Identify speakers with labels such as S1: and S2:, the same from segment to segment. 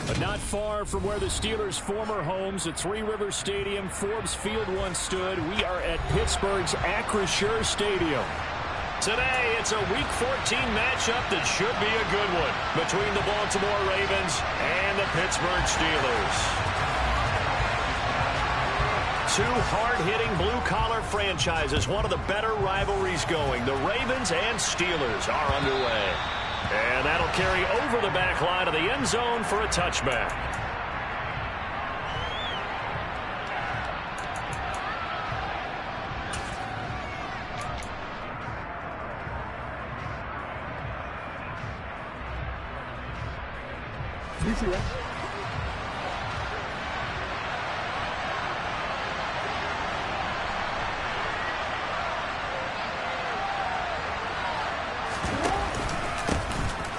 S1: But not far from where the Steelers' former homes at Three Rivers Stadium, Forbes Field once stood. We are at Pittsburgh's Acrisure Stadium. Today, it's a Week 14 matchup that should be a good one between the Baltimore Ravens and the Pittsburgh Steelers. Two hard-hitting blue-collar franchises, one of the better rivalries going. The Ravens and Steelers are underway. And that'll carry over the back line of the end zone for a touchback.
S2: You see that?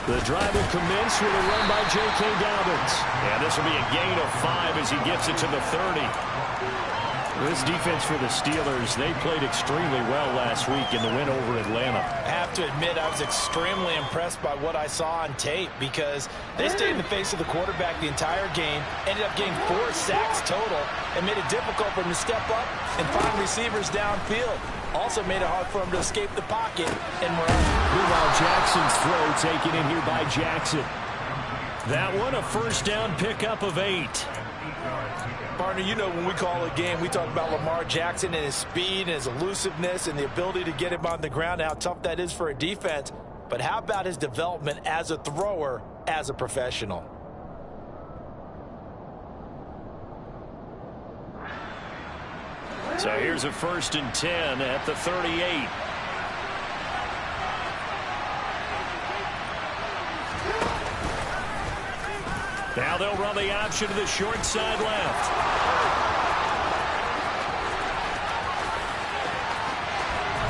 S1: The drive will commence with a run by J.K. Dobbins. And this will be a gain of 5 as he gets it to the 30. This defense for the Steelers, they played extremely well last week in the win over Atlanta.
S3: I have to admit, I was extremely impressed by what I saw on tape because they stayed in the face of the quarterback the entire game, ended up getting 4 sacks total, and made it difficult for him to step up and find receivers downfield. Also made it hard for him to escape the pocket and run.
S1: Meanwhile, Jackson's throw taken in here by Jackson. That one, a first down pickup of 8.
S3: Partner, you know when we call a game, we talk about Lamar Jackson and his speed and his elusiveness and the ability to get him on the ground, how tough that is for a defense. But how about his development as a thrower, as a professional?
S1: So here's a 1st and 10 at the 38. Now they'll run the option to the short side left.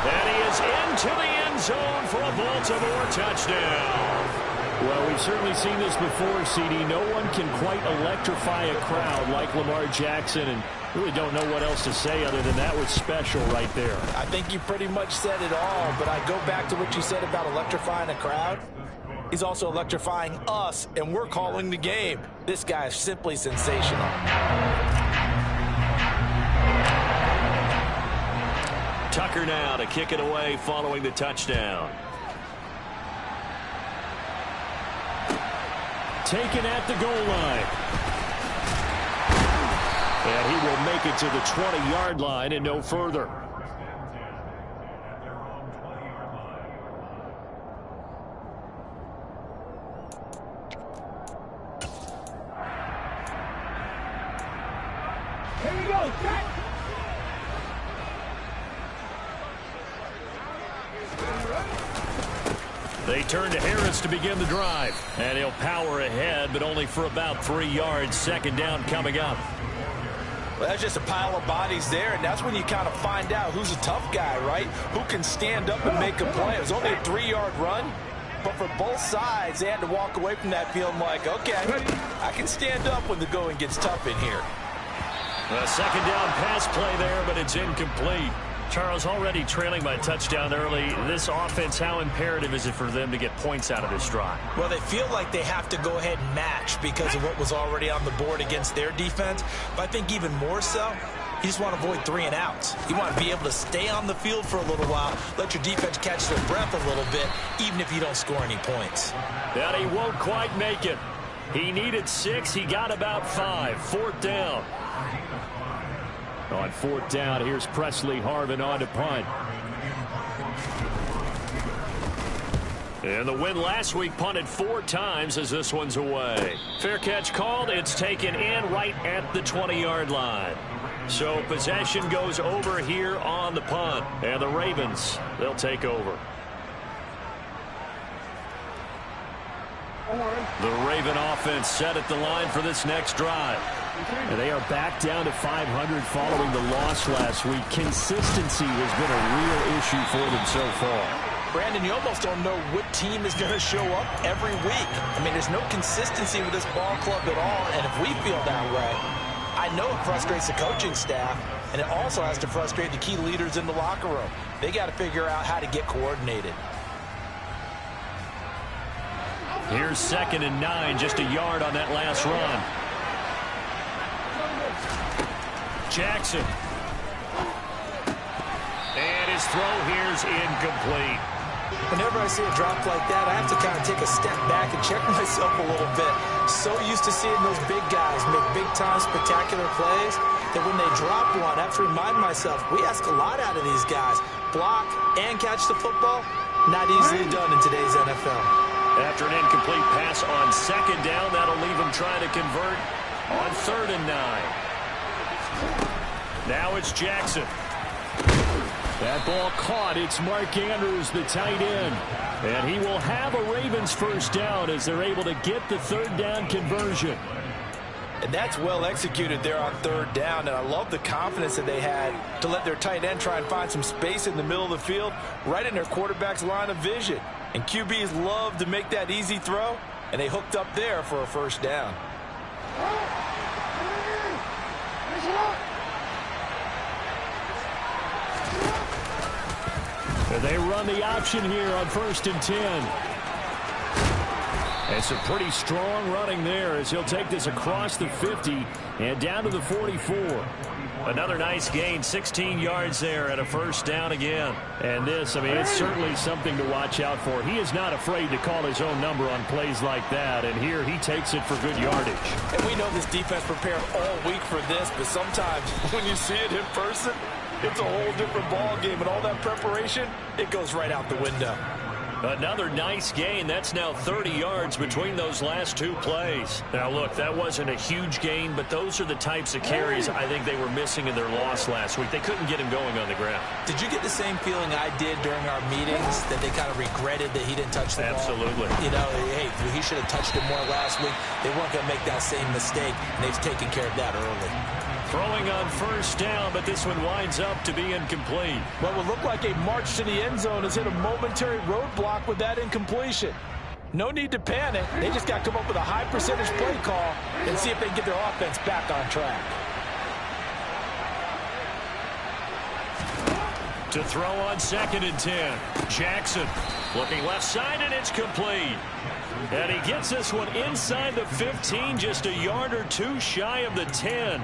S1: And he is into the end zone for a Baltimore touchdown. Well, we've certainly seen this before, CD. No one can quite electrify a crowd like Lamar Jackson, and really don't know what else to say other than that was special right there.
S3: I think you pretty much said it all, but I go back to what you said about electrifying a crowd. He's also electrifying us, and we're calling the game. This guy is simply sensational.
S1: Tucker now to kick it away following the touchdown. Taken at the goal line. And he will make it to the 20-yard line and no further.
S2: Here we go.
S1: They turn to Harris to begin the drive. And he'll power ahead, but only for about 3 yards. 2nd down coming up.
S3: Well, that's just a pile of bodies there, and that's when you kind of find out who's a tough guy, right? Who can stand up and make a play. It was only a 3-yard run, but for both sides, they had to walk away from that feeling like, okay, I can stand up when the going gets tough in here.
S1: A 2nd down pass play there, but it's incomplete. Charles, already trailing by touchdown early. This offense, how imperative is it for them to get points out of this drive?
S3: Well, they feel like they have to go ahead and match because of what was already on the board against their defense. But I think even more so, you just want to avoid 3 and outs. You want to be able to stay on the field for a little while, let your defense catch their breath a little bit, even if you don't score any points.
S1: That he won't quite make it. He needed 6. He got about 5. 4th down. On 4th down, here's Presley Harvin on to punt. And the win last week punted 4 times as this one's away. Fair catch called. It's taken in right at the 20-yard line. So possession goes over here on the punt. And the Ravens, they'll take over. The Raven offense set at the line for this next drive. And they are back down to 500 following the loss last week. Consistency has been a real issue for them so far.
S3: Brandon, you almost don't know what team is going to show up every week. I mean, there's no consistency with this ball club at all, and if we feel that way, I know it frustrates the coaching staff, and it also has to frustrate the key leaders in the locker room. They got to figure out how to get coordinated.
S1: Here's 2nd and 9, just a yard on that last run. Jackson. And his throw here's incomplete.
S3: Whenever I see a drop like that, I have to kind of take a step back and check myself a little bit. So used to seeing those big guys make big-time spectacular plays that when they drop one, I have to remind myself, we ask a lot out of these guys. Block and catch the football, not easily done in today's NFL.
S1: After an incomplete pass on 2nd down, that'll leave him trying to convert on 3rd and 9. Now it's Jackson. That ball caught. It's Mark Andrews, the tight end. And he will have a Ravens first down as they're able to get the 3rd down conversion.
S3: And that's well executed there on 3rd down. And I love the confidence that they had to let their tight end try and find some space in the middle of the field, right in their quarterback's line of vision. And QBs love to make that easy throw, and they hooked up there for a first down.
S1: They run the option here on 1st and 10. It's a pretty strong running there as he'll take this across the 50 and down to the 44. Another nice gain, 16 yards there and a first down again. And this, I mean, it's certainly something to watch out for. He is not afraid to call his own number on plays like that, and here he takes it for good yardage.
S3: And we know this defense prepared all week for this, but sometimes when you see it in person, it's a whole different ball game, and all that preparation, it goes right out the window.
S1: Another nice gain. That's now 30 yards between those last 2 plays. Now, look, that wasn't a huge gain, but those are the types of carries I think they were missing in their loss last week. They couldn't get him going on the ground.
S3: Did you get the same feeling I did during our meetings, that they kind of regretted that he didn't touch the ball?
S1: Absolutely.
S3: You know, hey, he should have touched it more last week. They weren't going to make that same mistake, and they've taken care of that early.
S1: Throwing on first down, but this one winds up to be incomplete.
S3: What would look like a march to the end zone has hit a momentary roadblock with that incompletion. No need to panic. They just got to come up with a high percentage play call and see if they can get their offense back on track.
S1: To throw on 2nd and 10. Jackson looking left side, and it's complete. And he gets this one inside the 15, just a yard or 2 shy of the 10.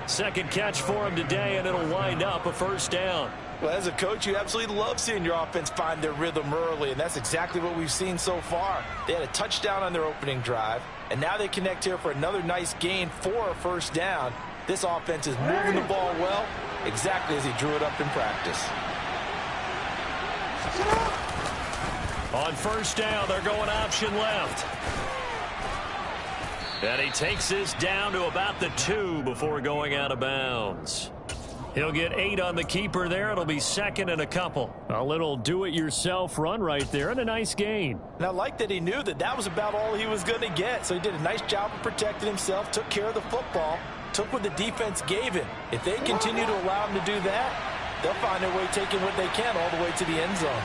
S1: Second catch for him today, and it'll wind up a first down.
S3: Well, as a coach, you absolutely love seeing your offense find their rhythm early, and that's exactly what we've seen so far. They had a touchdown on their opening drive, and now they connect here for another nice gain for a first down. This offense is moving the ball well, exactly as he drew it up in practice.
S1: On first down, they're going option left. And he takes this down to about the 2 before going out of bounds. He'll get 8 on the keeper there. It'll be 2nd and a couple. A little do-it-yourself run right there and a nice gain.
S3: And I like that he knew that that was about all he was going to get. So he did a nice job of protecting himself, took care of the football, took what the defense gave him. If they continue to allow him to do that, they'll find their way taking what they can all the way to the end zone.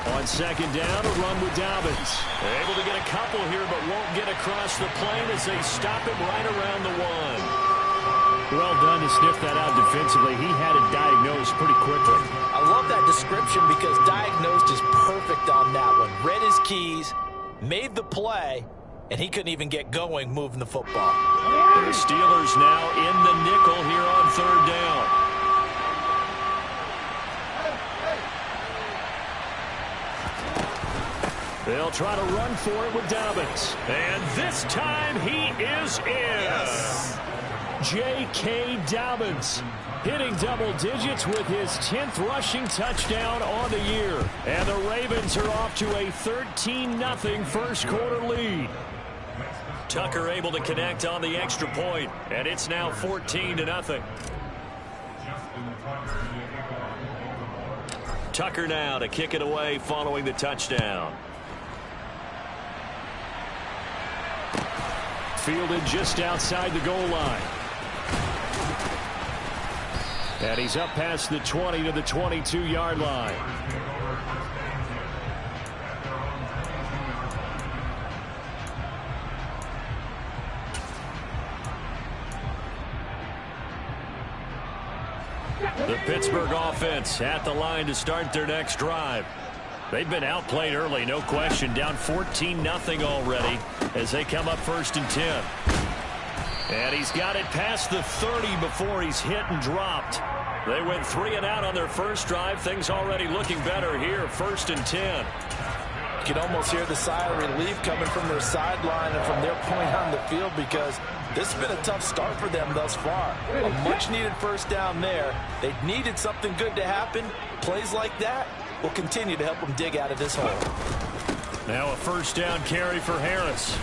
S1: On 2nd down, a run with Dobbins. Able to get a couple here, but won't get across the plane as they stop him right around the 1. Well done to sniff that out defensively. He had it diagnosed pretty quickly.
S3: I love that description because diagnosed is perfect on that one. Read his keys, made the play, and he couldn't even get going moving the football.
S1: The Steelers now in the nickel here on 3rd down. They'll try to run for it with Dobbins. And this time he is in.
S3: Yes.
S1: J.K. Dobbins hitting double digits with his 10th rushing touchdown on the year. And the Ravens are off to a 13-0 first quarter lead. Tucker able to connect on the extra point, and it's now 14-0. Tucker now to kick it away following the touchdown. Fielded just outside the goal line. And he's up past the 20 to the 22-yard line. The Pittsburgh offense at the line to start their next drive. They've been outplayed early, no question. Down 14-0 already as they come up 1st and 10. And he's got it past the 30 before he's hit and dropped. They went 3 and out on their first drive. Things already looking better here, 1st and 10.
S3: You can almost hear the sigh of relief coming from their sideline and from their point on the field, because this has been a tough start for them thus far. A much-needed first down there. They needed something good to happen. Plays like that will continue to help them dig out of this hole.
S1: Now a first down carry for Harris.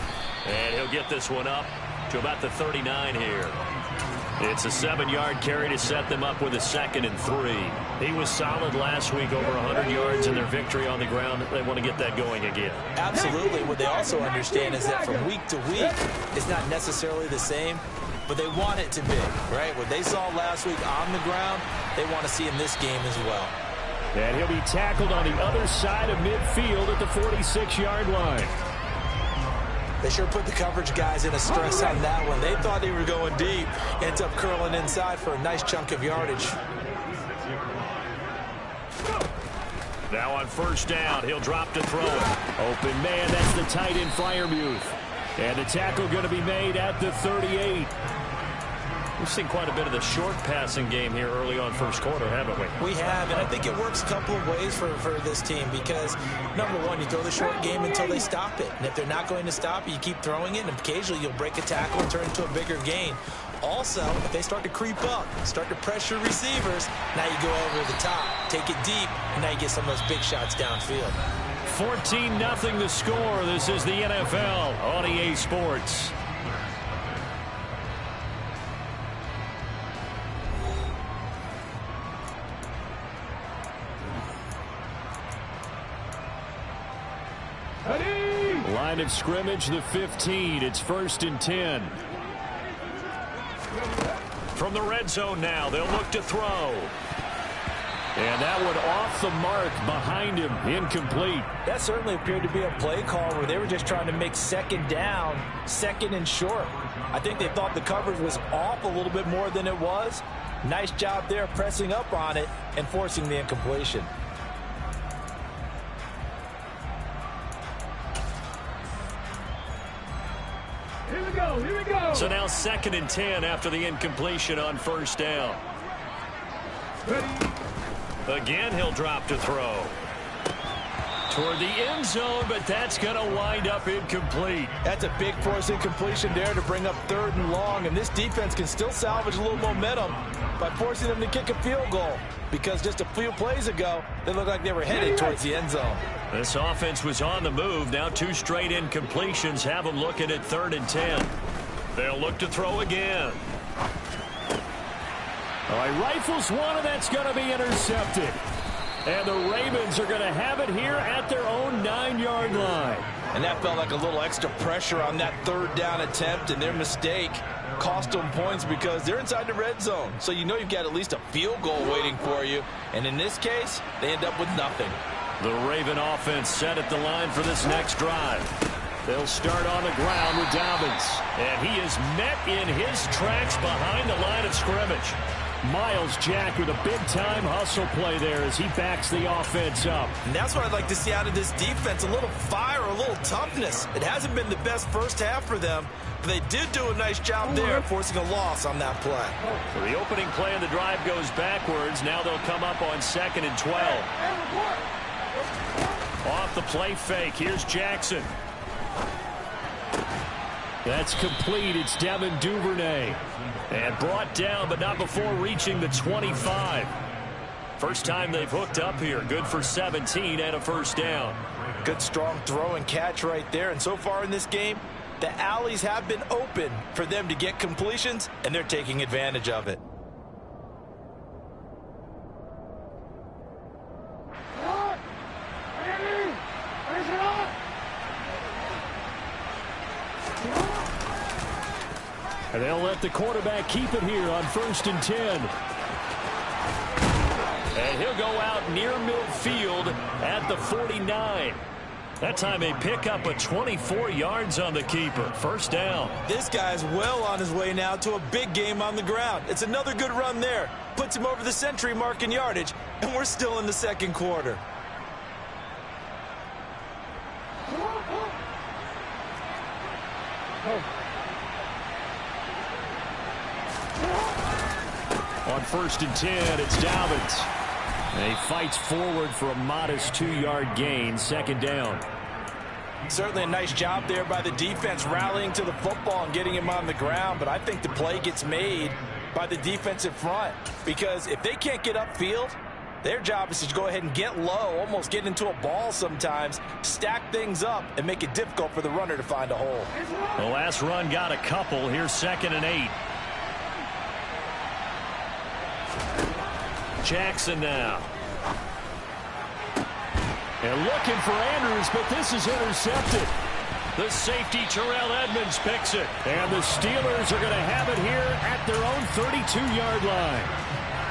S1: And he'll get this one up to about the 39 here. It's a 7-yard carry to set them up with a 2nd and 3. He was solid last week, over 100 yards in their victory on the ground. They want to get that going again.
S3: Absolutely. What they also understand is that from week to week, it's not necessarily the same, but they want it to be, right? What they saw last week on the ground, they want to see in this game as well.
S1: And he'll be tackled on the other side of midfield at the 46-yard line.
S3: They sure put the coverage guys in a stress on that one. They thought they were going deep. Ends up curling inside for a nice chunk of yardage.
S1: Now on first down, he'll drop to throw it. Open man, that's the tight end Freiermuth. And the tackle going to be made at the 38. We've seen quite a bit of the short passing game here early on first quarter, haven't we?
S3: We have, and I think it works a couple of ways for this team, because, number one, you throw the short game until they stop it. And if they're not going to stop it, you keep throwing it, and occasionally you'll break a tackle and turn it into a bigger gain. Also, if they start to creep up, start to pressure receivers, now you go over the top, take it deep, and now you get some of those big shots downfield.
S1: 14-0 the score. This is the NFL on EA Sports. Line of scrimmage, the 15. It's 1st and 10. From the red zone now, they'll look to throw. And that one off the mark behind him, incomplete.
S3: That certainly appeared to be a play call where they were just trying to make 2nd down, 2nd and short. I think they thought the coverage was off a little bit more than it was. Nice job there pressing up on it and forcing the incompletion.
S2: Here we go.
S1: So now 2nd and 10 after the incompletion on first down. Again, he'll drop to throw. Toward the end zone, but that's going to wind up incomplete.
S3: That's a big force incompletion there to bring up 3rd and long, and this defense can still salvage a little momentum by forcing them to kick a field goal, because just a few plays ago, they looked like they were headed towards the end zone.
S1: This offense was on the move. Now 2 straight incompletions have them looking at 3rd and 10. They'll look to throw again. All right, rifles one, and that's going to be intercepted. And the Ravens are going to have it here at their own 9-yard line.
S3: And that felt like a little extra pressure on that 3rd down attempt, and their mistake cost them points because they're inside the red zone. So you know you've got at least a field goal waiting for you. And in this case, they end up with nothing.
S1: The Raven offense set at the line for this next drive. They'll start on the ground with Dobbins. And he is met in his tracks behind the line of scrimmage. Miles Jack with a big-time hustle play there as he backs the offense up.
S3: And that's what I'd like to see out of this defense, a little fire, a little toughness. It hasn't been the best first half for them, but they did do a nice job there forcing a loss on that play.
S1: So the opening play of the drive goes backwards. Now they'll come up on 2nd and 12. Off the play fake. Here's Jackson. That's complete. It's Devin Duvernay. And brought down, but not before reaching the 25. First time they've hooked up here. Good for 17 and a first down.
S3: Good strong throw and catch right there. And so far in this game, the alleys have been open for them to get completions, and they're taking advantage of it.
S1: And they'll let the quarterback keep it here on 1st and 10. And he'll go out near midfield at the 49. That time they pick up a 24 yards on the keeper. First down.
S3: This guy's well on his way now to a big game on the ground. It's another good run there. Puts him over the century mark in yardage, and we're still in the second quarter.
S1: On 1st and 10, it's Dobbins. And he fights forward for a modest 2-yard gain. Second down.
S3: Certainly a nice job there by the defense rallying to the football and getting him on the ground. But I think the play gets made by the defensive front. Because if they can't get upfield, their job is to go ahead and get low, almost get into a ball sometimes, stack things up, and make it difficult for the runner to find a hole.
S1: The last run got a couple. Here's 2nd and 8. Jackson now. And looking for Andrews, but this is intercepted. The safety, Terrell Edmonds, picks it. And the Steelers are going to have it here at their own 32-yard line.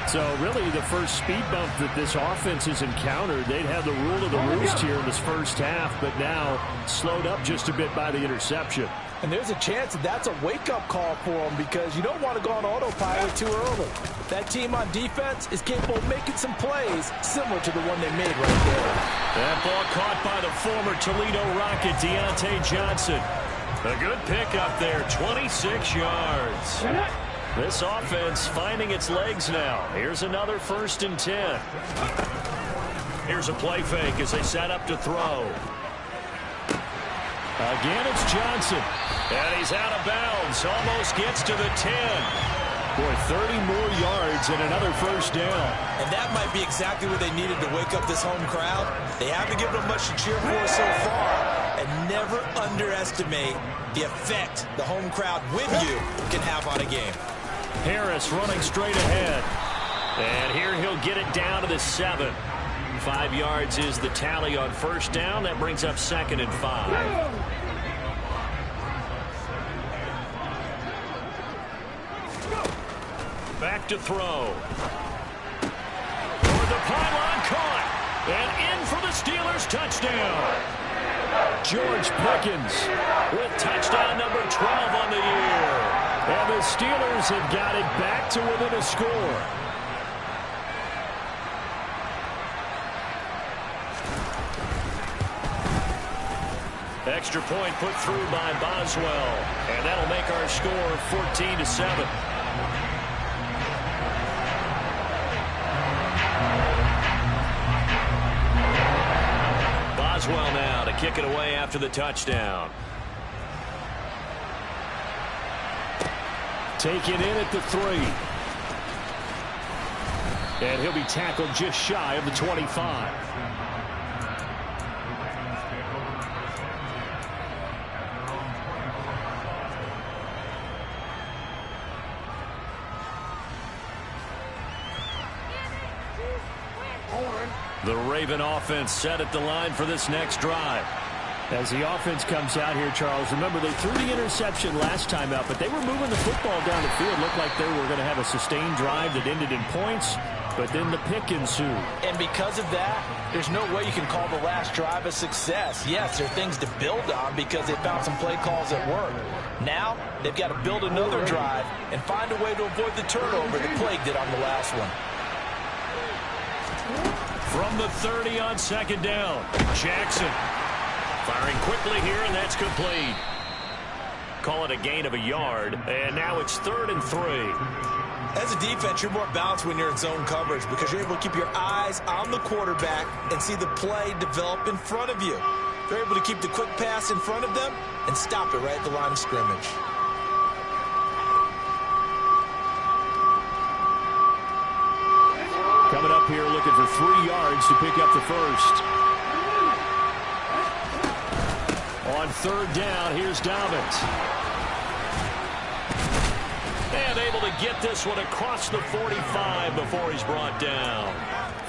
S1: So really the first speed bump that this offense has encountered, they'd have the rule of the roost here in this first half, but now slowed up just a bit by the interception.
S3: And there's a chance that that's a wake-up call for them because you don't want to go on autopilot too early. That team on defense is capable of making some plays similar to the one they made right there.
S1: That ball caught by the former Toledo Rocket, Deontay Johnson. A good pickup there, 26 yards. This offense finding its legs now. Here's another 1st and 10. Here's a play fake as they set up to throw. Again, it's Johnson. And he's out of bounds. Almost gets to the 10. Boy, 30 more yards and another first down.
S3: And that might be exactly what they needed to wake up this home crowd. They haven't given them much to cheer for so far. And never underestimate the effect the home crowd with you can have on a game.
S1: Harris running straight ahead. And here he'll get it down to the 7. 5 yards is the tally on first down. That brings up 2nd and 5. Back to throw. For the pylon, caught. And in for the Steelers touchdown. George Pickens with touchdown number 12 on the year. And the Steelers have got it back to within a score. Extra point put through by Boswell. And that'll make our score 14-7. Boswell now to kick it away after the touchdown. Taken in at the 3. And he'll be tackled just shy of the 25. The Raven offense set at the line for this next drive. As the offense comes out here, Charles, remember they threw the interception last time out, but they were moving the football down the field. Looked like they were going to have a sustained drive that ended in points, but then the pick ensued.
S3: And because of that, there's no way you can call the last drive a success. Yes, there are things to build on because they found some play calls that work. Now, they've got to build another drive and find a way to avoid the turnover that plagued it on the last one.
S1: From the 30 on second down, Jackson firing quickly here, and that's complete. Call it a gain of a yard, and now it's 3rd and 3.
S3: As a defense, you're more balanced when you're in zone coverage because you're able to keep your eyes on the quarterback and see the play develop in front of you. They're able to keep the quick pass in front of them and stop it right at the line of scrimmage.
S1: Coming up here looking for 3 yards to pick up the first. On 3rd down, here's Dobbins. And able to get this one across the 45 before he's brought down.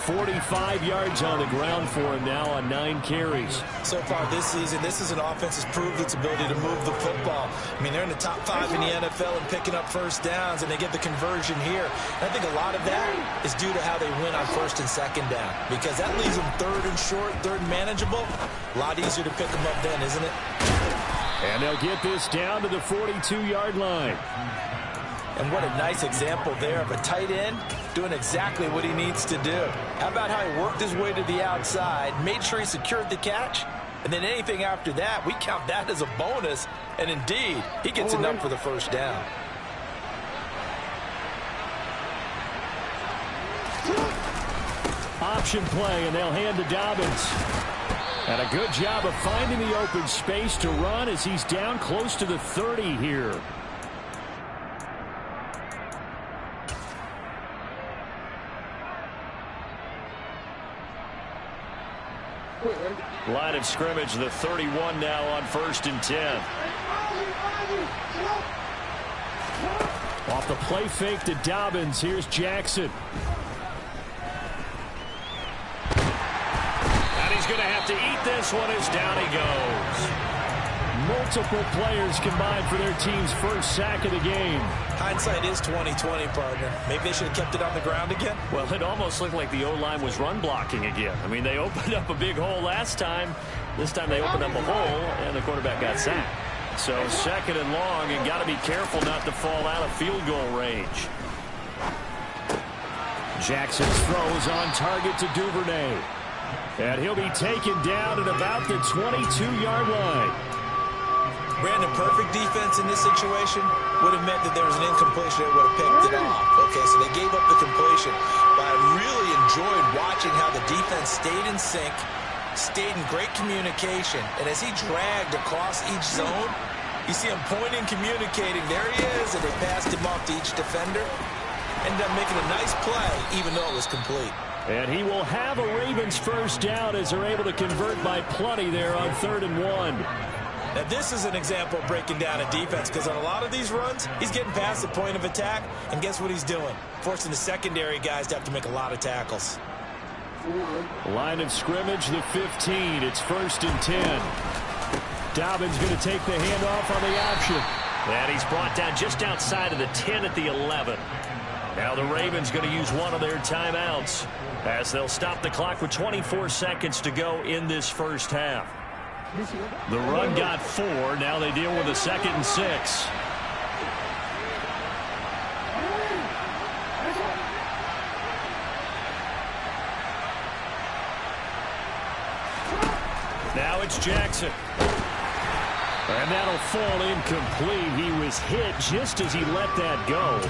S1: 45 yards on the ground for him now on 9 carries.
S3: So far this season, this is an offense that's proved its ability to move the football. I mean, they're in the top 5 in the NFL in picking up first downs, and they get the conversion here. And I think a lot of that is due to how they win on first and second down, because that leaves them third and short, third and manageable. A lot easier to pick them up then, isn't it?
S1: And they'll get this down to the 42-yard line.
S3: And what a nice example there of a tight end doing exactly what he needs to do. How about how he worked his way to the outside, made sure he secured the catch, and then anything after that, we count that as a bonus. And indeed, he gets enough for the first down.
S1: Option play, and they'll hand to Dobbins. And a good job of finding the open space to run as he's down close to the 30 here. Line of scrimmage, the 31 now on 1st and 10. Off the play fake to Dobbins. Here's Jackson. And he's going to have to eat this one as down he goes. Multiple players combined for their team's first sack of the game.
S3: Hindsight is 20/20, partner. Maybe they should have kept it on the ground again.
S1: Well, it almost looked like the O-line was run blocking again. I mean, they opened up a big hole last time. This time they opened up a hole, and the quarterback got sacked. So 2nd and long, and got to be careful not to fall out of field goal range. Jackson's throw is on target to Duvernay. And he'll be taken down at about the 22-yard line.
S3: Brandon, perfect defense in this situation would have meant that there was an incompletion that would have picked it off. Okay, so they gave up the completion. But I really enjoyed watching how the defense stayed in sync, stayed in great communication. And as he dragged across each zone, you see him pointing, communicating. There he is, and they passed him off to each defender. Ended up making a nice play, even though it was complete.
S1: And he will have a Ravens first down as they're able to convert by plenty there on 3rd and 1.
S3: Now, this is an example of breaking down a defense, because on a lot of these runs, he's getting past the point of attack, and guess what he's doing? Forcing the secondary guys to have to make a lot of tackles.
S1: Line of scrimmage, the 15. It's 1st and 10. Dobbins going to take the handoff on the option. And he's brought down just outside of the 10 at the 11. Now the Ravens going to use one of their timeouts as they'll stop the clock with 24 seconds to go in this first half. The run got 4. Now they deal with a 2nd and 6. Now it's Jackson. And that'll fall incomplete. He was hit just as he let that go.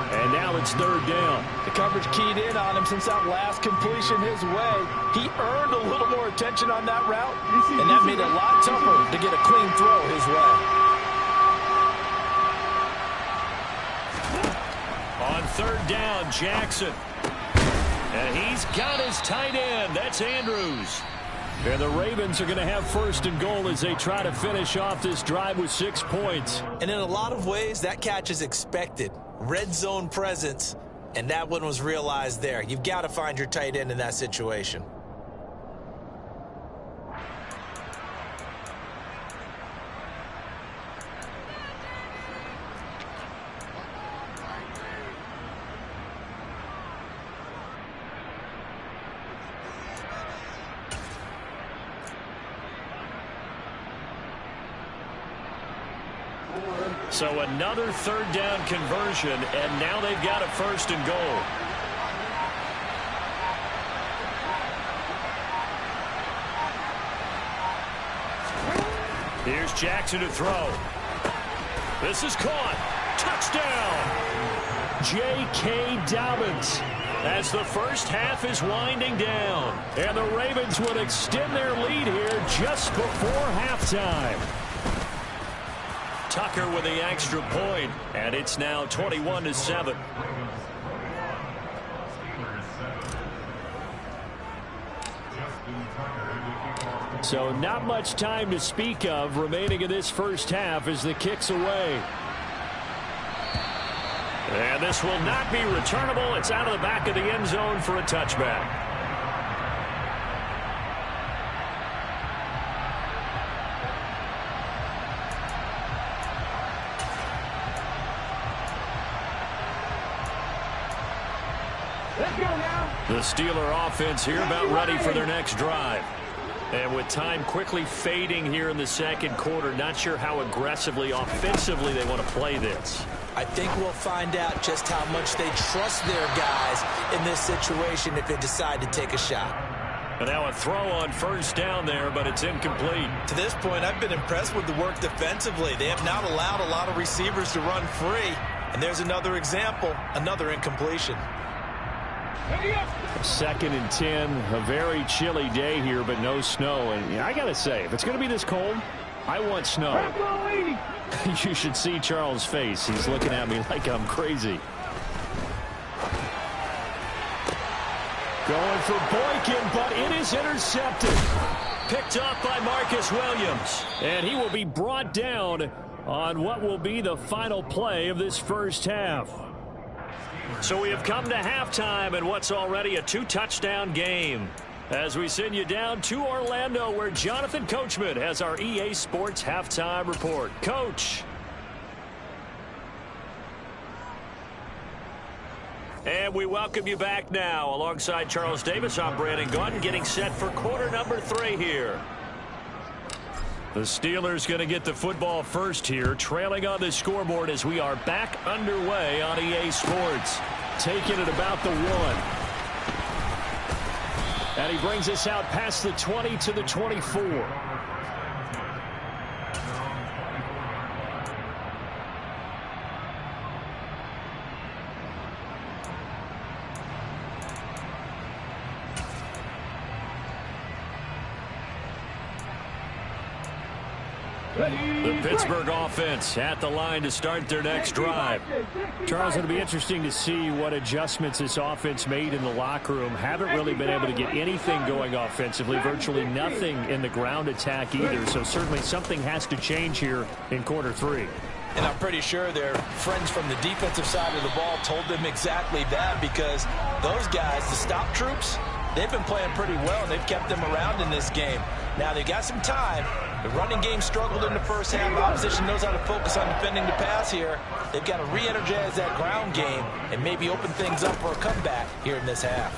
S1: And now it's 3rd down.
S3: The coverage keyed in on him since that last completion his way. He earned a little more attention on that route, and that made it a lot tougher to get a clean throw his way.
S1: On 3rd down, Jackson. And he's got his tight end. That's Andrews. And the Ravens are going to have 1st and goal as they try to finish off this drive with 6 points.
S3: And in a lot of ways, that catch is expected. Red zone presence, and that one was realized there. You've got to find your tight end in that situation.
S1: So another 3rd down conversion, and now they've got a 1st and goal. Here's Jackson to throw. This is caught. Touchdown! J.K. Dobbins as the first half is winding down. And the Ravens would extend their lead here just before halftime. Tucker with the extra point, and it's now 21-7. So not much time to speak of remaining in this first half as the kick's away. And this will not be returnable. It's out of the back of the end zone for a touchback.
S2: Let's go now.
S1: The Steeler offense here about ready for their next drive. And with time quickly fading here in the second quarter, not sure how aggressively, offensively they want to play this.
S3: I think we'll find out just how much they trust their guys in this situation if they decide to take a shot.
S1: And now a throw on first down there, but it's incomplete.
S3: To this point, I've been impressed with the work defensively. They have not allowed a lot of receivers to run free. And there's another example, another incompletion.
S1: 2nd and 10, a very chilly day here, but no snow. And I got to say, if it's going to be this cold, I want snow. You should see Charles' face. He's looking at me like I'm crazy. Going for Boykin, but it is intercepted. Picked up by Marcus Williams. And he will be brought down on what will be the final play of this first half. So we have come to halftime in what's already a 2-touchdown game. As we send you down to Orlando, where Jonathan Coachman has our EA Sports halftime report. Coach. And we welcome you back now. Alongside Charles Davis, I'm Brandon Gaunt, getting set for quarter number 3 here. The Steelers going to get the football first here, trailing on the scoreboard as we are back underway on EA Sports. Taking it about the 1. And he brings us out past the 20 to the 24. The Pittsburgh offense at the line to start their next drive. Charles, it'll be interesting to see what adjustments this offense made in the locker room. Haven't really been able to get anything going offensively, virtually nothing in the ground attack either. So certainly something has to change here in quarter 3.
S3: And I'm pretty sure their friends from the defensive side of the ball told them exactly that, because those guys, the stop troops, they've been playing pretty well, and they've kept them around in this game. Now, they've got some time. The running game struggled in the first half. The opposition knows how to focus on defending the pass here. They've got to re-energize that ground game and maybe open things up for a comeback here in this half.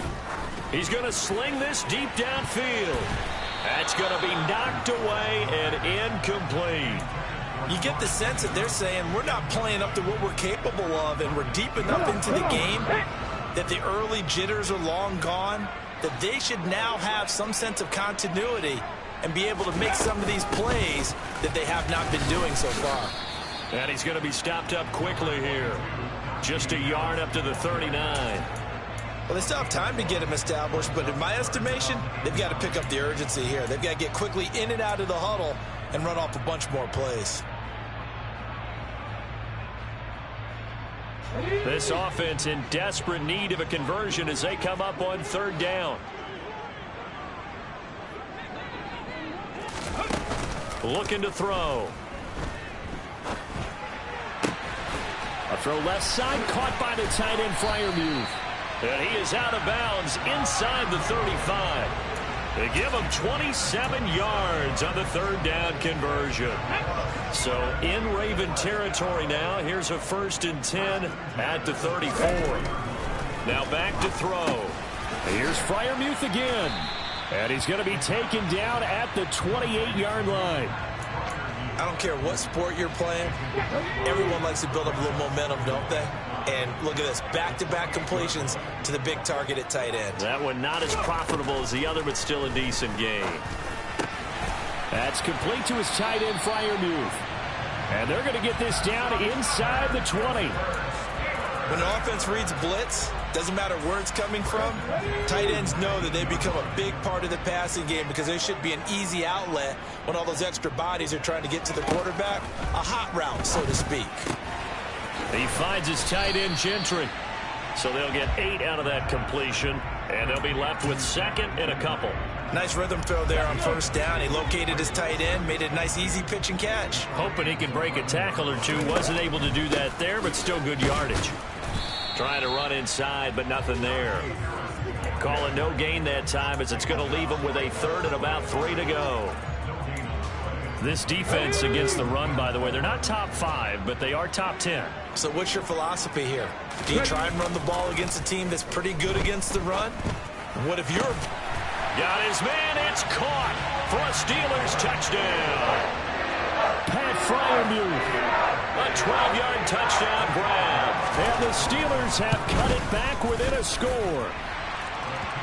S1: He's going to sling this deep downfield. That's going to be knocked away and incomplete.
S3: You get the sense that they're saying we're not playing up to what we're capable of, and we're deep enough into the game that the early jitters are long gone, that they should now have some sense of continuity and be able to make some of these plays that they have not been doing so far.
S1: And he's going to be stopped up quickly here. Just a yard up to the 39.
S3: Well, they still have time to get him established, but in my estimation, they've got to pick up the urgency here. They've got to get quickly in and out of the huddle and run off a bunch more plays.
S1: This offense in desperate need of a conversion as they come up on 3rd down. Looking to throw. A throw left side, caught by the tight end Freiermuth. And he is out of bounds inside the 35. They give him 27 yards on the 3rd down conversion. So in Raven territory now. Here's a 1st and 10 at the 34. Now back to throw. Here's Freiermuth again. And he's going to be taken down at the 28-yard line.
S3: I don't care what sport you're playing. Everyone likes to build up a little momentum, don't they? And look at this, back-to-back completions to the big target at tight end.
S1: That one not as profitable as the other, but still a decent game. That's complete to his tight end, Freiermuth. And they're going to get this down inside the 20.
S3: When an offense reads blitz, doesn't matter where it's coming from, tight ends know that they become a big part of the passing game because they should be an easy outlet when all those extra bodies are trying to get to the quarterback. A hot route, so to speak.
S1: He finds his tight end, Gentry. So they'll get 8 out of that completion, and they'll be left with 2nd and a couple.
S3: Nice rhythm throw there on 1st down. He located his tight end, made it a nice, easy pitch and catch.
S1: Hoping he can break a tackle or two. Wasn't able to do that there, but still good yardage. Trying to run inside, but nothing there. Calling no gain that time as it's going to leave him with a 3rd and about 3 to go. This defense against the run, by the way, they're not top 5, but they are top 10.
S3: So what's your philosophy here? Do you try and run the ball against a team that's pretty good against the run? What if you're...
S1: Got his man. It's caught for a Steelers touchdown. Pat Fryermuth. A 12-yard touchdown grab. And the Steelers have cut it back within a score.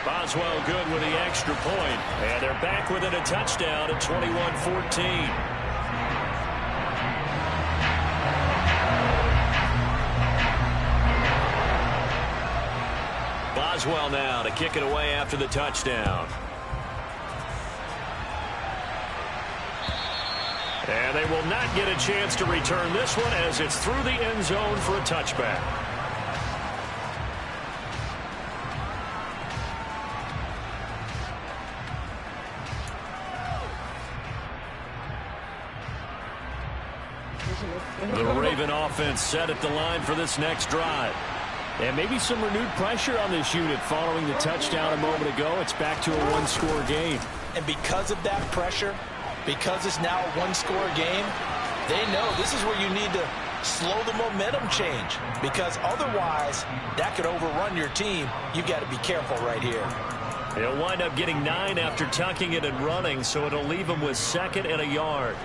S1: Boswell good with the extra point. And they're back within a touchdown at 21-14. Boswell now to kick it away after the touchdown. And they will not get a chance to return this one as it's through the end zone for a touchback. The Raven offense set at the line for this next drive. And maybe some renewed pressure on this unit following the touchdown a moment ago. It's back to a one-score game.
S3: And because of that pressure, because it's now a one-score game, they know this is where you need to slow the momentum change. Because otherwise, that could overrun your team. You've got to be careful right here.
S1: He'll wind up getting 9 after tucking it and running, so it'll leave him with 2nd and a yard.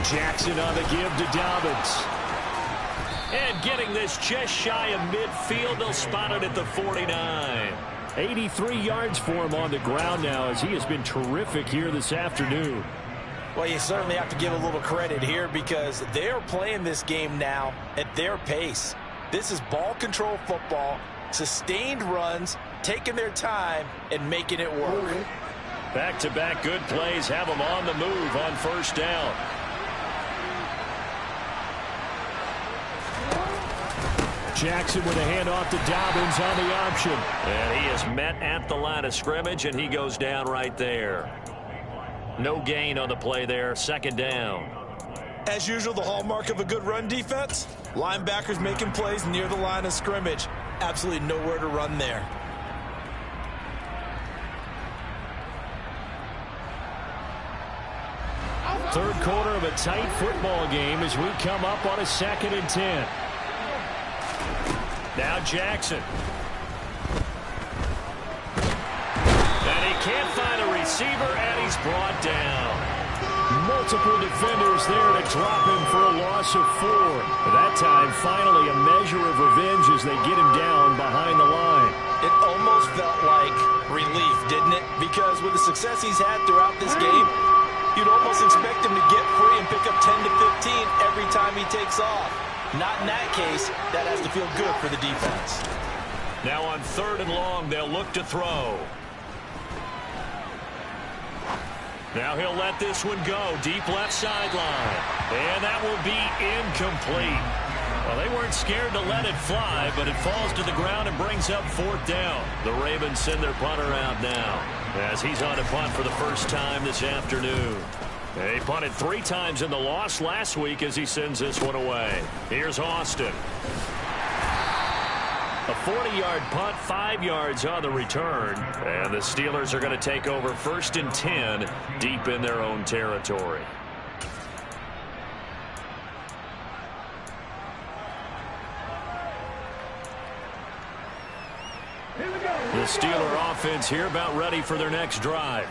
S1: Jackson on the give to Dobbins. And getting this just shy of midfield. They'll spot it at the 49. 83 yards for him on the ground now as he has been terrific here this afternoon.
S3: Well, you certainly have to give a little credit here because they're playing this game now at their pace. This is ball control football, sustained runs, taking their time and making it work.
S1: Back-to-back good plays have them on the move on first down. Jackson with a handoff to Dobbins on the option. And he is met at the line of scrimmage, and he goes down right there. No gain on the play there, 2nd down.
S3: As usual, the hallmark of a good run defense, linebackers making plays near the line of scrimmage. Absolutely nowhere to run there.
S1: Third quarter of a tight football game as we come up on a 2nd and 10. Now Jackson. And he can't find a receiver, and he's brought down. Multiple defenders there to drop him for a loss of 4. That time, finally, a measure of revenge as they get him down behind the line.
S3: It almost felt like relief, didn't it? Because with the success he's had throughout this game, you'd almost expect him to get free and pick up 10 to 15 every time he takes off. Not in that case. That has to feel good for the defense.
S1: Now on 3rd and long, they'll look to throw. Now he'll let this one go. Deep left sideline. And that will be incomplete. Well, they weren't scared to let it fly, but it falls to the ground and brings up 4th down. The Ravens send their punter out now as he's on a punt for the first time this afternoon. He punted 3 times in the loss last week as he sends this one away. Here's Austin. A 40-yard punt, 5 yards on the return. And the Steelers are going to take over 1st and 10 deep in their own territory. The Steeler offense here about ready for their next drive.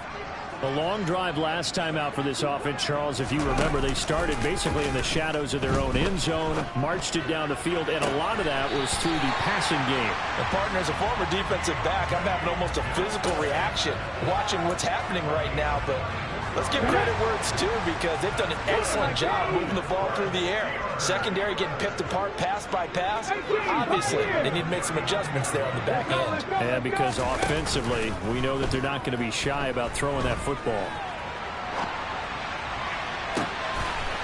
S1: A long drive last time out for this offense, Charles. If you remember, they started basically in the shadows of their own end zone, marched it down the field, and a lot of that was through the passing game.
S3: And partner, as a former defensive back, I'm having almost a physical reaction watching what's happening right now. But let's give credit where it's due because they've done an excellent job moving the ball through the air. Secondary getting picked apart pass by pass. Obviously, they need to make some adjustments there on the back end.
S1: Yeah, because offensively, we know that they're not going to be shy about throwing that football.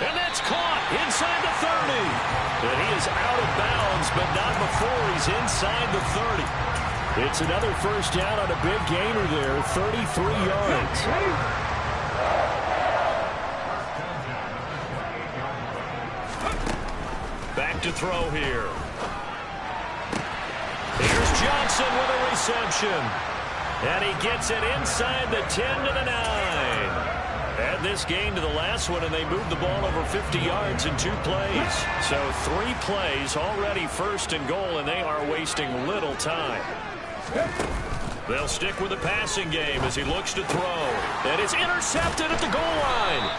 S1: And that's caught inside the 30. And he is out of bounds, but not before he's inside the 30. It's another first down on a big gainer there, 33 yards. Back to throw here. Here's Johnson with a reception. And he gets it inside the 10 to the 9. Add this game to the last one, and they moved the ball over 50 yards in 2 plays. So 3 plays, already first and goal, and they are wasting little time. They'll stick with the passing game as he looks to throw. And it's intercepted at the goal line.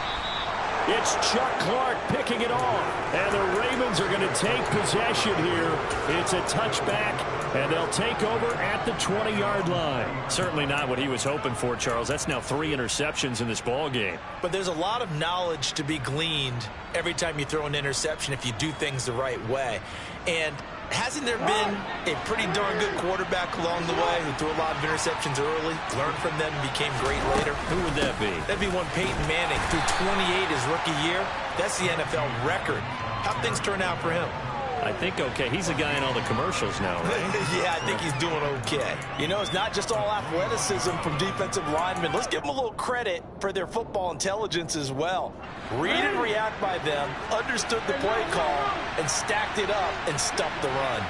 S1: It's Chuck Clark picking it off. And the Ravens are going to take possession here. It's a touchback, and they'll take over at the 20-yard line. Certainly not what he was hoping for, Charles. That's now 3 interceptions in this ball game.
S3: But there's a lot of knowledge to be gleaned every time you throw an interception if you do things the right way. And hasn't there been a pretty darn good quarterback along the way who threw a lot of interceptions early, learned from them, and became great later?
S1: Who would that be?
S3: That'd be one Peyton Manning. Threw 28 his rookie year. That's the NFL record. How'd things turn out for him?
S1: I think okay. He's a guy in all the commercials now, right?
S3: Yeah, I think he's doing okay. You know, it's not just all athleticism from defensive linemen. Let's give them a little credit for their football intelligence as well. Read and react by them, understood the play call, and stacked it up and stuffed the run.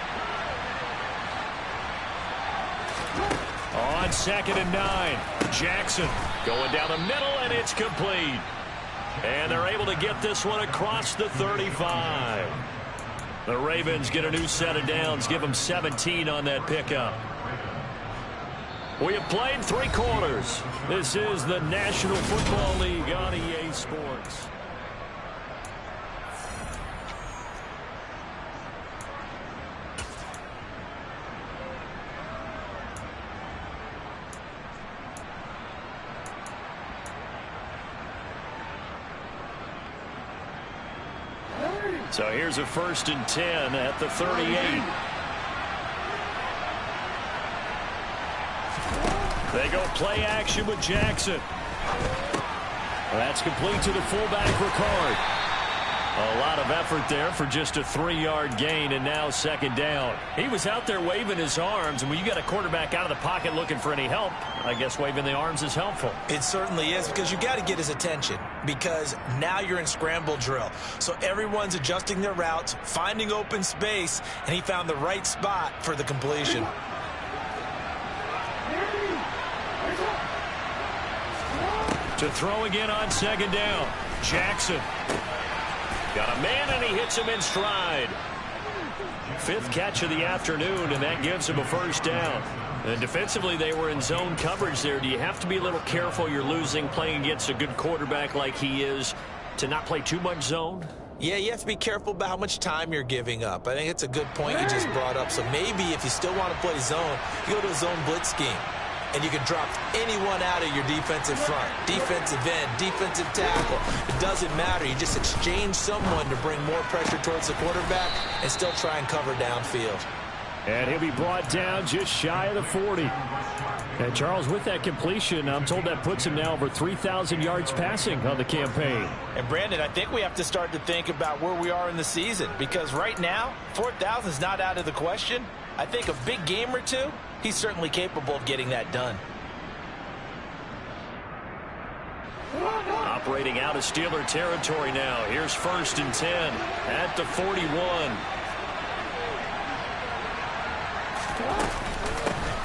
S1: On 2nd and 9, Jackson going down the middle, and it's complete. And they're able to get this one across the 35. The Ravens get a new set of downs, give them 17 on that pickup. We have played 3 quarters. This is the National Football League on EA Sports. So here's a 1st and 10 at the 38. They go play action with Jackson. That's complete to the fullback, Ricard. A lot of effort there for just a 3-yard gain, and now 2nd down. He was out there waving his arms, and when you got a quarterback out of the pocket looking for any help, I guess waving the arms is helpful.
S3: It certainly is, because you got to get his attention, because now you're in scramble drill. So everyone's adjusting their routes, finding open space, and he found the right spot for the completion.
S1: To throw again on 2nd down. Jackson. Got a man, and he hits him in stride. 5th catch of the afternoon, and that gives him a 1st down. And defensively, they were in zone coverage there. Do you have to be a little careful? You're losing, playing against a good quarterback like he is, to not play too much zone?
S3: Yeah, you have to be careful about how much time you're giving up. I think it's a good point you just brought up. So maybe if you still want to play zone, you go to a zone blitz scheme. And you can drop anyone out of your defensive front, defensive end, defensive tackle. It doesn't matter. You just exchange someone to bring more pressure towards the quarterback and still try and cover downfield.
S1: And he'll be brought down just shy of the 40. And Charles, with that completion, I'm told that puts him now over 3,000 yards passing on the campaign.
S3: And Brandon, I think we have to start to think about where we are in the season, because right now, 4,000 is not out of the question. I think a big game or two, he's certainly capable of getting that done.
S1: Operating out of Steeler territory now. Here's 1st and 10 at the 41.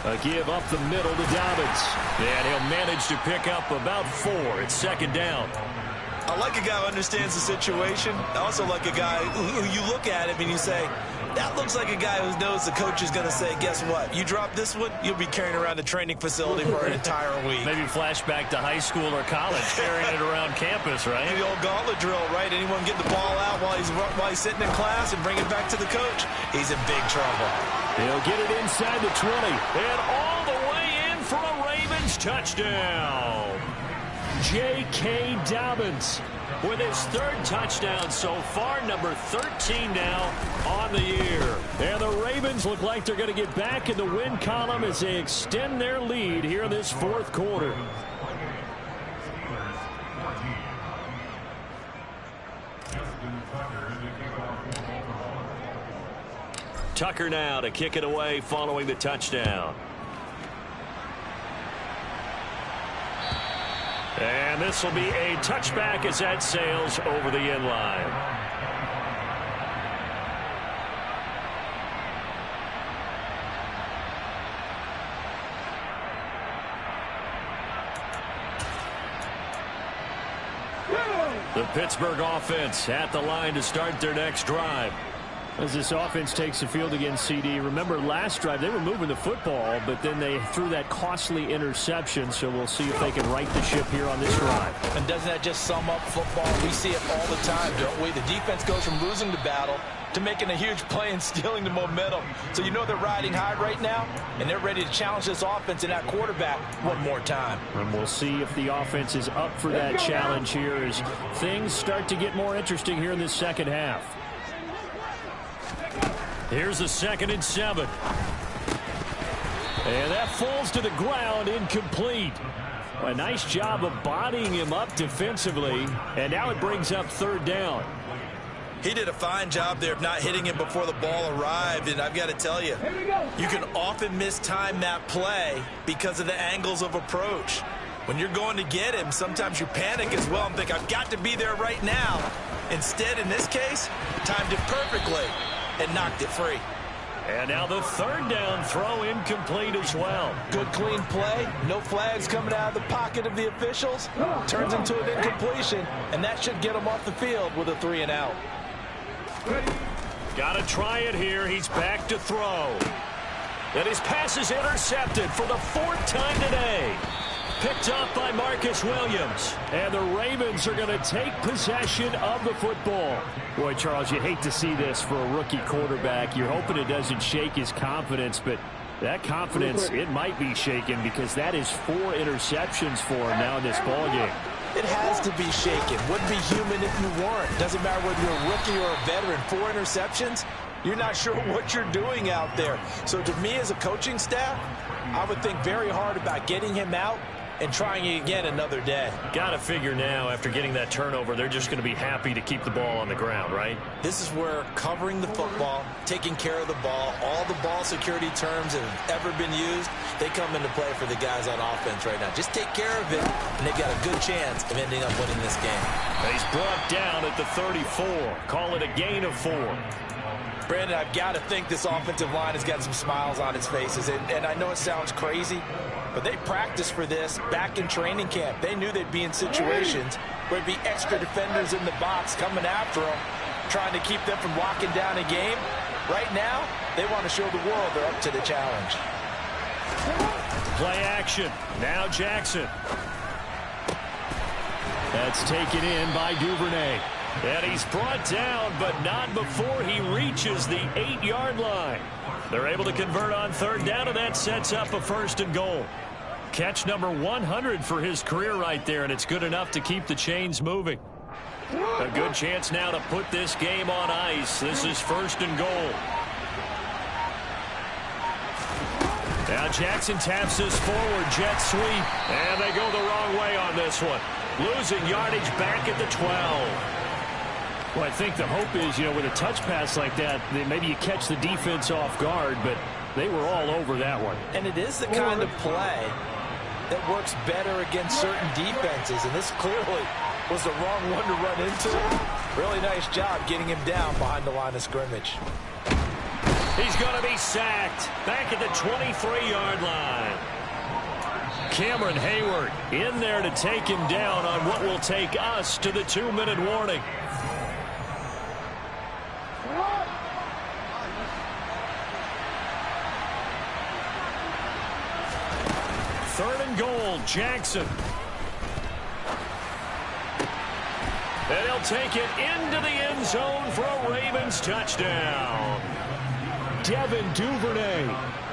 S1: A give up the middle to Dobbins. And he'll manage to pick up about 4. It's 2nd down.
S3: I like a guy who understands the situation. I also like a guy who you look at him and you say, that looks like a guy who knows the coach is going to say, guess what? You drop this one, you'll be carrying around the training facility for an entire week.
S1: Maybe flashback to high school or college, carrying it around campus, right?
S3: The old gauntlet drill, right? Anyone get the ball out while he's sitting in class and bring it back to the coach? He's in big trouble.
S1: He'll get it inside the 20 and all the way in for a Ravens touchdown. J.K. Dobbins with his 3rd touchdown so far, number 13 now on the year. And the Ravens look like they're going to get back in the win column as they extend their lead here in this 4th quarter. Tucker now to kick it away following the touchdown. And this will be a touchback as that sails over the end line. The Pittsburgh offense at the line to start their next drive. As this offense takes the field against CD, remember last drive they were moving the football, but then they threw that costly interception, so we'll see if they can right the ship here on this drive.
S3: And doesn't that just sum up football? We see it all the time, don't we? The defense goes from losing the battle to making a huge play and stealing the momentum. So you know they're riding high right now, and they're ready to challenge this offense and that quarterback one more time.
S1: And we'll see if the offense is up for that challenge here as things start to get more interesting here in this second half. Here's a 2nd and 7. And that falls to the ground, incomplete. A nice job of bodying him up defensively. And now it brings up 3rd down.
S3: He did a fine job there of not hitting him before the ball arrived. And I've got to tell you, you can often mistime that play because of the angles of approach. When you're going to get him, sometimes you panic as well and think, I've got to be there right now. Instead, in this case, timed it perfectly and knocked it free.
S1: And now the 3rd down throw incomplete as well.
S3: Good clean play. No flags coming out of the pocket of the officials. Turns into an incompletion, and that should get him off the field with a 3 and out.
S1: Got to try it here. He's back to throw. And his pass is intercepted for the 4th time today. Picked up by Marcus Williams. And the Ravens are going to take possession of the football. Boy, Charles, you hate to see this for a rookie quarterback. You're hoping it doesn't shake his confidence, but that confidence, it might be shaken because that is 4 interceptions for him now in this ballgame.
S3: It has to be shaken. Wouldn't be human if you weren't. Doesn't matter whether you're a rookie or a veteran. 4 interceptions, you're not sure what you're doing out there. So to me as a coaching staff, I would think very hard about getting him out and trying it again another day.
S1: Got to figure now, after getting that turnover, they're just going to be happy to keep the ball on the ground, right?
S3: This is where covering the football, taking care of the ball, all the ball security terms that have ever been used, they come into play for the guys on offense right now. Just take care of it, and they've got a good chance of ending up winning this game.
S1: He's brought down at the 34. Call it a gain of 4.
S3: Brandon, I've got to think this offensive line has got some smiles on its faces, and I know it sounds crazy, but they practiced for this back in training camp. They knew they'd be in situations where there'd be extra defenders in the box coming after them, trying to keep them from locking down a game. Right now, they want to show the world they're up to the challenge.
S1: Play action. Now Jackson. That's taken in by Duvernay. And he's brought down, but not before he reaches the 8-yard line. They're able to convert on 3rd down, and that sets up a 1st and goal. Catch number 100 for his career right there, and it's good enough to keep the chains moving. A good chance now to put this game on ice. This is 1st and goal. Now Jackson taps this forward, jet sweep, and they go the wrong way on this one. Losing yardage back at the 12. Well, I think the hope is, with a touch pass like that, maybe you catch the defense off guard, but they were all over that one.
S3: And it is the kind of play that works better against certain defenses, and this clearly was the wrong one to run into. Really nice job getting him down behind the line of scrimmage.
S1: He's going to be sacked back at the 23-yard line. Cameron Hayward in there to take him down on what will take us to the 2-minute warning. 3rd and goal, Jackson. And he'll take it into the end zone for a Ravens touchdown. Devin Duvernay,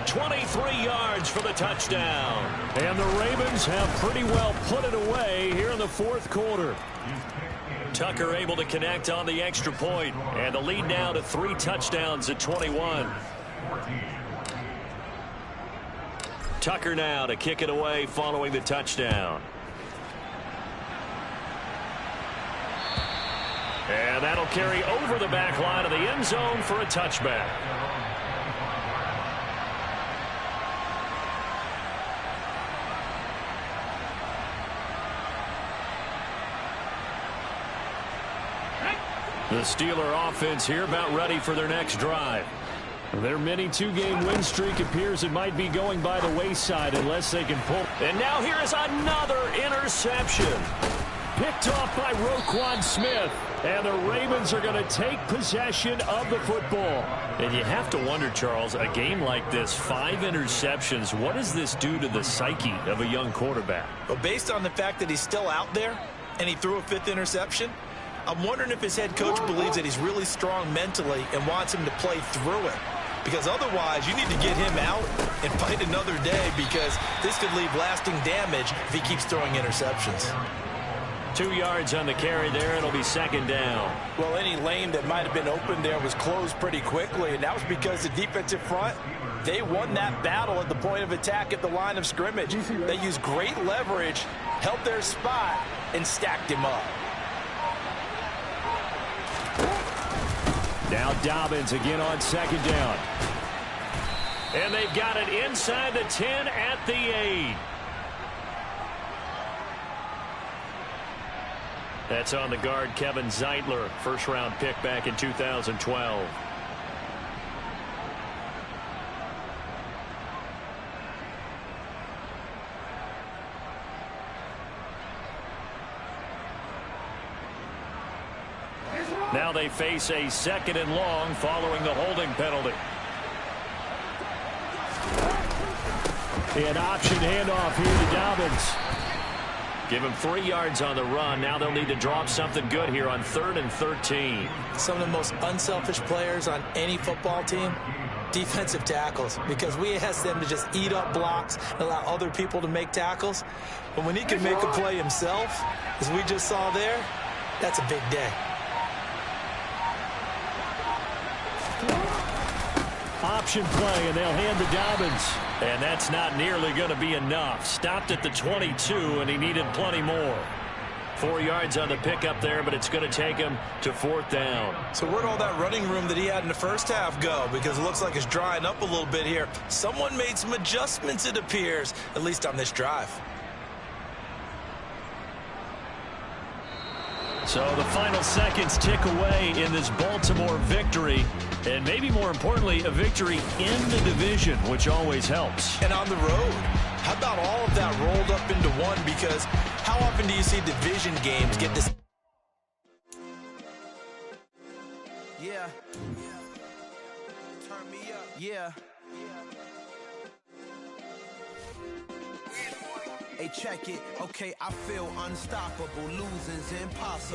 S1: 23 yards for the touchdown. And the Ravens have pretty well put it away here in the 4th quarter. Tucker able to connect on the extra point, and the lead now to 3 touchdowns at 21. Tucker now to kick it away following the touchdown. And that'll carry over the back line of the end zone for a touchback. The Steeler offense here about ready for their next drive. Their mini 2-game win streak appears it might be going by the wayside unless they can pull. And now here is another interception. Picked off by Roquan Smith. And the Ravens are going to take possession of the football. And you have to wonder, Charles, a game like this, 5 interceptions, what does this do to the psyche of a young quarterback?
S3: Well, based on the fact that he's still out there and he threw a 5th interception, I'm wondering if his head coach believes that he's really strong mentally and wants him to play through it. Because otherwise, you need to get him out and fight another day, because this could leave lasting damage if he keeps throwing interceptions.
S1: 2 yards on the carry there. It'll be 2nd down.
S3: Well, any lane that might have been open there was closed pretty quickly, and that was because the defensive front, they won that battle at the point of attack at the line of scrimmage. They used great leverage, held their spot, and stacked him up.
S1: Now Dobbins again on 2nd down. And they've got it inside the 10 at the 8. That's on the guard, Kevin Zeitler, first-round pick back in 2012. Now they face a 2nd and long following the holding penalty. An option handoff here to Dobbins. Give him 3 yards on the run. Now they'll need to drop something good here on 3rd and 13.
S3: Some of the most unselfish players on any football team, defensive tackles, because we ask them to just eat up blocks and allow other people to make tackles. But when he can make a play himself, as we just saw there, that's a big day.
S1: Option play, and they'll hand to Dobbins. And that's not nearly going to be enough. Stopped at the 22, and he needed plenty more. 4 yards on the pickup there, but it's going to take him to 4th down.
S3: So where'd all that running room that he had in the first half go? Because it looks like it's drying up a little bit here. Someone made some adjustments, it appears, at least on this drive.
S1: So the final seconds tick away in this Baltimore victory. And maybe more importantly, a victory in the division, which always helps.
S3: And on the road. How about all of that rolled up into one? Because how often do you see division games get this? Yeah. Turn me up. Yeah. Hey, check it. Okay, I feel unstoppable. Losing's impossible.